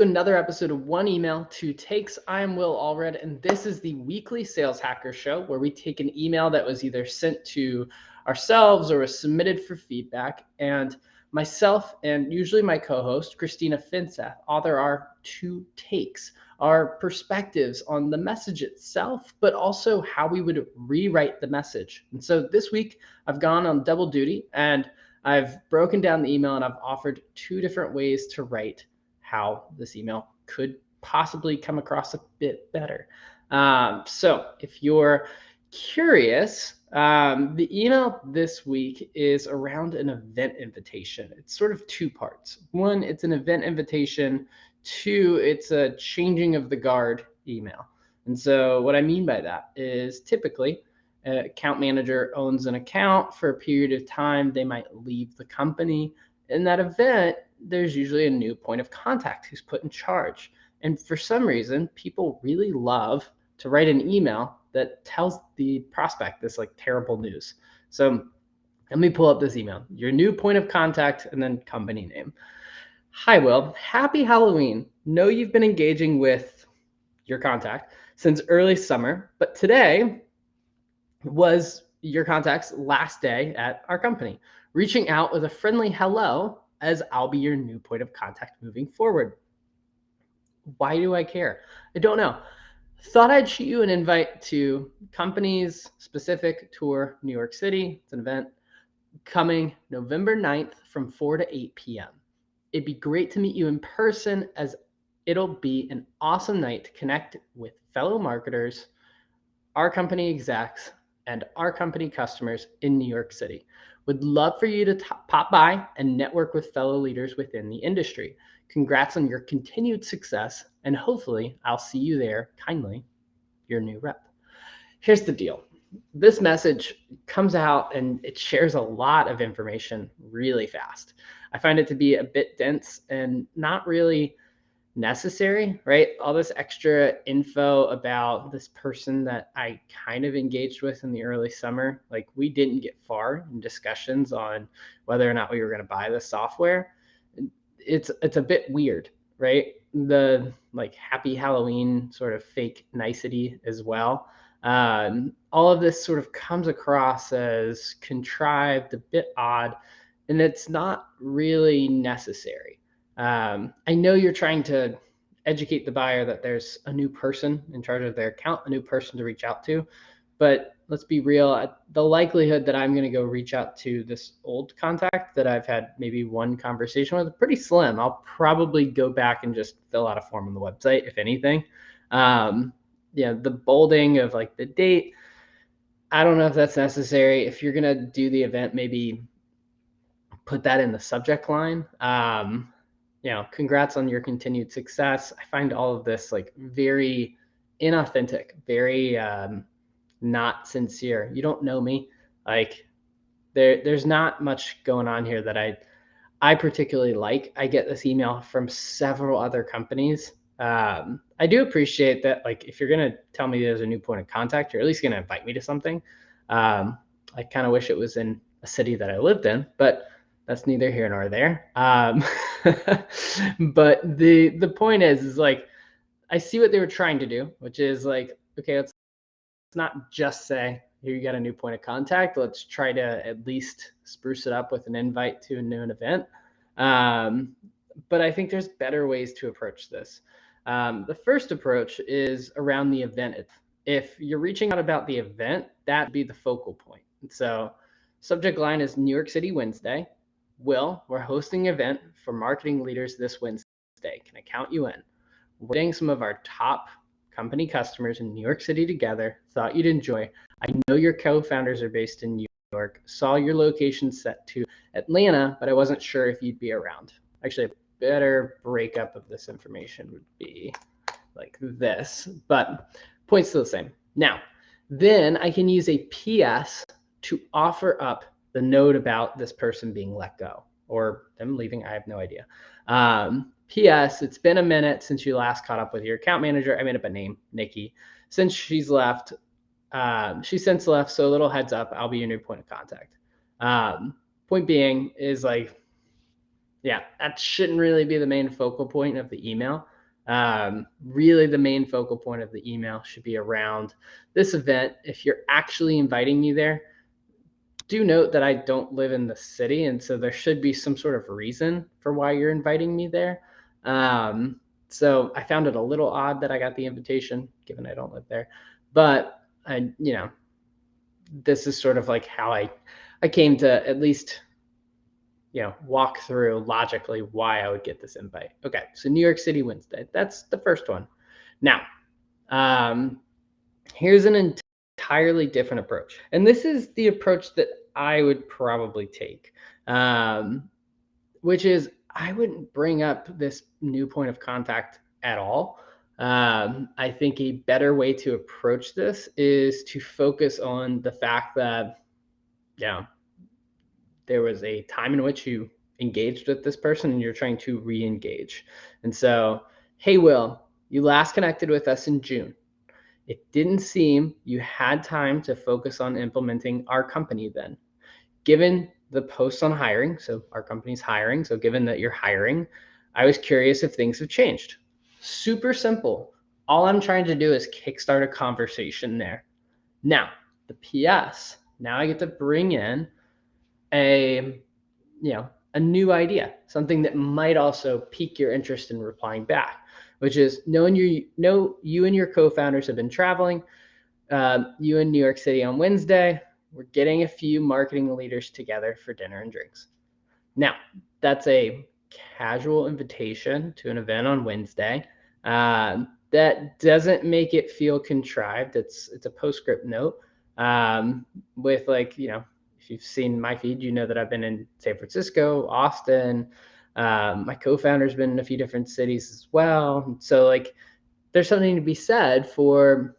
Another episode of One Email, Two Takes. I am Will Allred, and this is the weekly Sales Hacker Show where we take an email that was either sent to ourselves or was submitted for feedback, and myself and usually my co-host, Christina Finseth, author our two takes, our perspectives on the message itself, but also how we would rewrite the message. And so this week I've gone on double duty and I've broken down the email and I've offered two different ways to write how this email could possibly come across a bit better. So if you're curious, the email this week is around an event invitation. It's sort of two parts. One, it's an event invitation. Two, it's a changing of the guard email. And so what I mean by that is typically an account manager owns an account for a period of time. They might leave the company. In that event, there's usually a new point of contact who's put in charge. And for some reason, people really love to write an email that tells the prospect this like terrible news. So let me pull up this email. Your new point of contact and then company name. Hi, Will. Happy Halloween. Know you've been engaging with your contact since early summer, but today was your contact's last day at our company. Reaching out with a friendly hello, as I'll be your new point of contact moving forward. Why do I care? I don't know. Thought I'd shoot you an invite to company's specific tour, New York City. It's an event coming November 9th from 4 to 8 p.m. It'd be great to meet you in person, as it'll be an awesome night to connect with fellow marketers, our company execs, and our company customers in New York City. Would love for you to pop by and network with fellow leaders within the industry. Congrats on your continued success, and hopefully I'll see you there. Kindly, your new rep. Here's the deal. This message comes out and it shares a lot of information really fast. I find it to be a bit dense and not really necessary, right? All this extra info about this person that I kind of engaged with in the early summer. Like, we didn't get far in discussions on whether or not we were going to buy the software. It's a bit weird, right? The like happy Halloween sort of fake nicety as well. All of this sort of comes across as contrived, a bit odd, and it's not really necessary. I know you're trying to educate the buyer that there's a new person in charge of their account, a new person to reach out to, but let's be real. The likelihood that I'm going to go reach out to this old contact that I've had maybe one conversation with is pretty slim. I'll probably go back and just fill out a form on the website, if anything. The bolding of like the date, I don't know if that's necessary. If you're going to do the event, maybe put that in the subject line. Congrats on your continued success. I find all of this like very inauthentic, very not sincere. You don't know me. Like there's not much going on here that I particularly like. I get this email from several other companies. I do appreciate that. Like, if you're going to tell me there's a new point of contact, you're at least going to invite me to something. I kind of wish it was in a city that I lived in, but that's neither here nor there. But the point is like, I see what they were trying to do, which is like, okay, let's not just say, here you got a new point of contact. Let's try to at least spruce it up with an invite to a new event. But I think there's better ways to approach this. The first approach is around the event. If you're reaching out about the event, that'd be the focal point. So subject line is New York City Wednesday. Will, we're hosting an event for marketing leaders this Wednesday. Can I count you in? We're getting some of our top company customers in New York City together. Thought you'd enjoy. I know your co-founders are based in New York. Saw your location set to Atlanta, but I wasn't sure if you'd be around. Actually, a better breakup of this information would be like this, but point's still the same. Now, then I can use a PS to offer up the note about this person being let go or them leaving. I have no idea. PS, it's been a minute since you last caught up with your account manager. I made up a name, Nikki. Since she's left, she's since left, so a little heads up, I'll be your new point of contact. Point being is like, yeah, that shouldn't really be the main focal point of the email. Really, the main focal point of the email should be around this event. If you're actually inviting me there, do note that I don't live in the city, and so there should be some sort of reason for why you're inviting me there. So I found it a little odd that I got the invitation, given I don't live there. But this is sort of like how I came to at least walk through logically why I would get this invite. Okay, so New York City Wednesday. That's the first one. Now, here's an entirely different approach, and this is the approach that I would probably take, which is I wouldn't bring up this new point of contact at all. I think a better way to approach this is to focus on the fact that, there was a time in which you engaged with this person and you're trying to re-engage. And so, hey, Will, you last connected with us in June. It didn't seem you had time to focus on implementing our company then. Given the posts on hiring, so our company's hiring, so given that you're hiring, I was curious if things have changed. Super simple. All I'm trying to do is kickstart a conversation there. Now, the PS, now I get to bring in a new idea, something that might also pique your interest in replying back, which is knowing you and your co-founders have been traveling. You in New York City on Wednesday. We're getting a few marketing leaders together for dinner and drinks. Now, that's a casual invitation to an event on Wednesday. That doesn't make it feel contrived. It's a postscript note with if you've seen my feed, you know that I've been in San Francisco, Austin. My co-founder's been in a few different cities as well. So there's something to be said for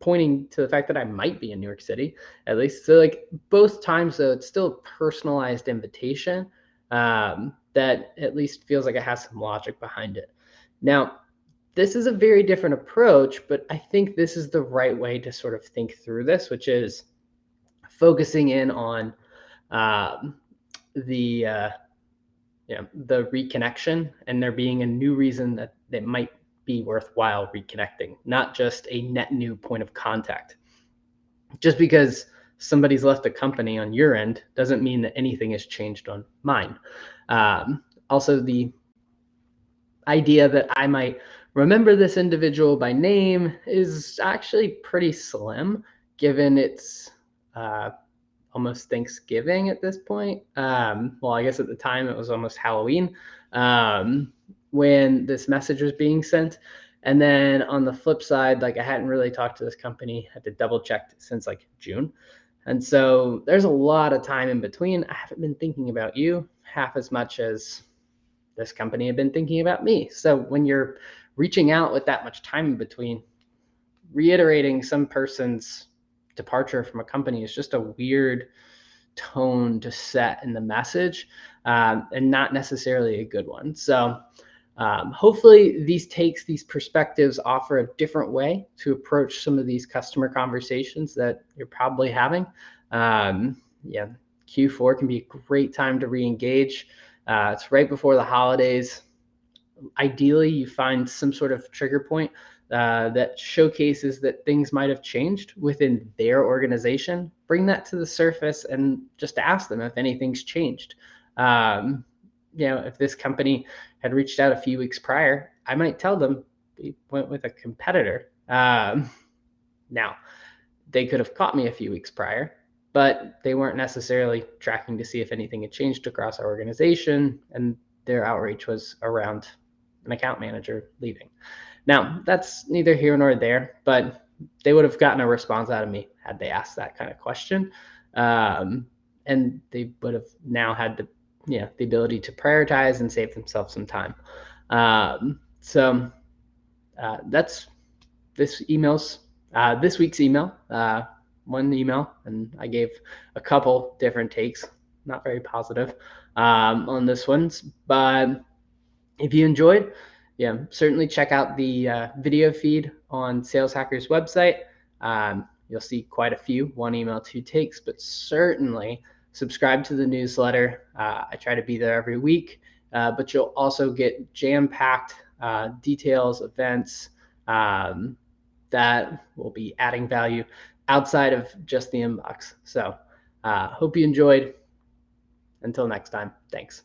pointing to the fact that I might be in New York City, at least. So both times though, it's still a personalized invitation that at least feels like it has some logic behind it. Now, this is a very different approach, but I think this is the right way to sort of think through this, which is focusing in on the reconnection and there being a new reason that might be worthwhile reconnecting, not just a net new point of contact. Just because somebody's left a company on your end doesn't mean that anything has changed on mine. Also, the idea that I might remember this individual by name is actually pretty slim, given it's almost Thanksgiving at this point. Well, I guess at the time it was almost Halloween when this message was being sent. And then on the flip side, I hadn't really talked to this company, had to double check since June. And so there's a lot of time in between. I haven't been thinking about you half as much as this company had been thinking about me. So when you're reaching out with that much time in between, reiterating some person's departure from a company is just a weird tone to set in the message, and not necessarily a good one. So hopefully these perspectives offer a different way to approach some of these customer conversations that you're probably having. Q4 can be a great time to re-engage. It's right before the holidays. Ideally, you find some sort of trigger point that showcases that things might have changed within their organization. Bring that to the surface and just ask them if anything's changed. If this company had reached out a few weeks prior, I might tell them we went with a competitor. Now, they could have caught me a few weeks prior, but they weren't necessarily tracking to see if anything had changed across our organization, and their outreach was around an account manager leaving. Now, that's neither here nor there, but they would have gotten a response out of me had they asked that kind of question. And they would have now had the ability to prioritize and save themselves some time. That's this week's email. One email, and I gave a couple different takes, not very positive on this one. But if you enjoyed, certainly check out the video feed on Sales Hacker's website. You'll see quite a few 1 email, 2 takes, but certainly subscribe to the newsletter. I try to be there every week, but you'll also get jam-packed details, events that will be adding value outside of just the inbox. So hope you enjoyed. Until next time, thanks.